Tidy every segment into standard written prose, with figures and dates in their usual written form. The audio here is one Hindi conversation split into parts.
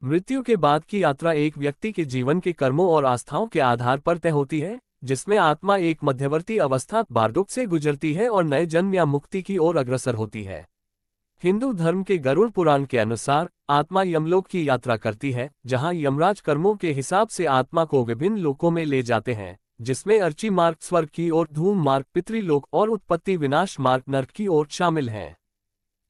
मृत्यु के बाद की यात्रा एक व्यक्ति के जीवन के कर्मों और आस्थाओं के आधार पर तय होती है, जिसमें आत्मा एक मध्यवर्ती अवस्था बार्डुक से गुजरती है और नए जन्म या मुक्ति की ओर अग्रसर होती है। हिंदू धर्म के गरुड़ पुराण के अनुसार आत्मा यमलोक की यात्रा करती है, जहां यमराज कर्मों के हिसाब से आत्मा को विभिन्न लोकों में ले जाते हैं, जिसमें अर्ची मार्ग स्वर्ग की ओर, धूम मार्ग पितृलोक और उत्पत्ति विनाश मार्ग नरक की ओर शामिल हैं।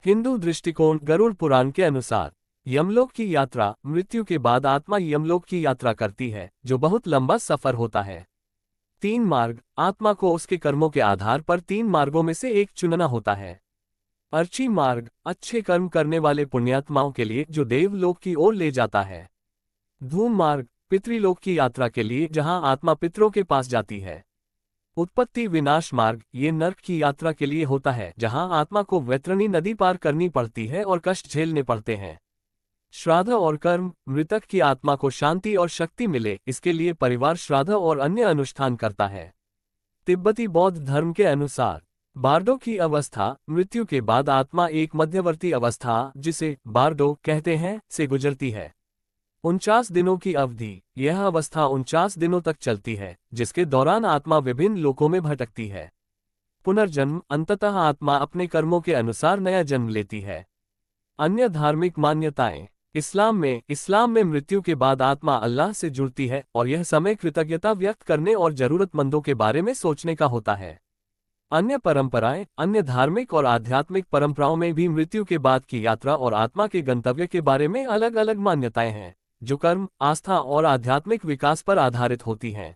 हिंदू दृष्टिकोण गरुड़ पुराण के अनुसार यमलोक की यात्रा मृत्यु के बाद आत्मा यमलोक की यात्रा करती है, जो बहुत लंबा सफर होता है। 3 मार्ग आत्मा को उसके कर्मों के आधार पर 3 मार्गों में से एक चुनना होता है। अर्ची मार्ग अच्छे कर्म करने वाले पुण्यात्माओं के लिए, जो देवलोक की ओर ले जाता है। धूम मार्ग पितृलोक की यात्रा के लिए, जहां आत्मा पितरों के पास जाती है। उत्पत्ति विनाश मार्ग ये नरक की यात्रा के लिए होता है, जहां आत्मा को वैतरणी नदी पार करनी पड़ती है और कष्ट झेलने पड़ते हैं। श्राद्ध और कर्म मृतक की आत्मा को शांति और शक्ति मिले, इसके लिए परिवार श्राद्ध और अन्य अनुष्ठान करता है। तिब्बती बौद्ध धर्म के अनुसार बार्डो की अवस्था मृत्यु के बाद आत्मा एक मध्यवर्ती अवस्था, जिसे बार्डो कहते हैं, से गुजरती है। 49 दिनों की अवधि यह अवस्था 49 दिनों तक चलती है, जिसके दौरान आत्मा विभिन्न लोकों में भटकती है। पुनर्जन्म अंततः आत्मा अपने कर्मों के अनुसार नया जन्म लेती है। अन्य धार्मिक मान्यताएं इस्लाम में मृत्यु के बाद आत्मा अल्लाह से जुड़ती है और यह समय कृतज्ञता व्यक्त करने और जरूरतमंदों के बारे में सोचने का होता है। अन्य परंपराएं अन्य धार्मिक और आध्यात्मिक परंपराओं में भी मृत्यु के बाद की यात्रा और आत्मा के गंतव्य के बारे में अलग अलग मान्यताएं हैं, जो कर्म, आस्था और आध्यात्मिक विकास पर आधारित होती हैं।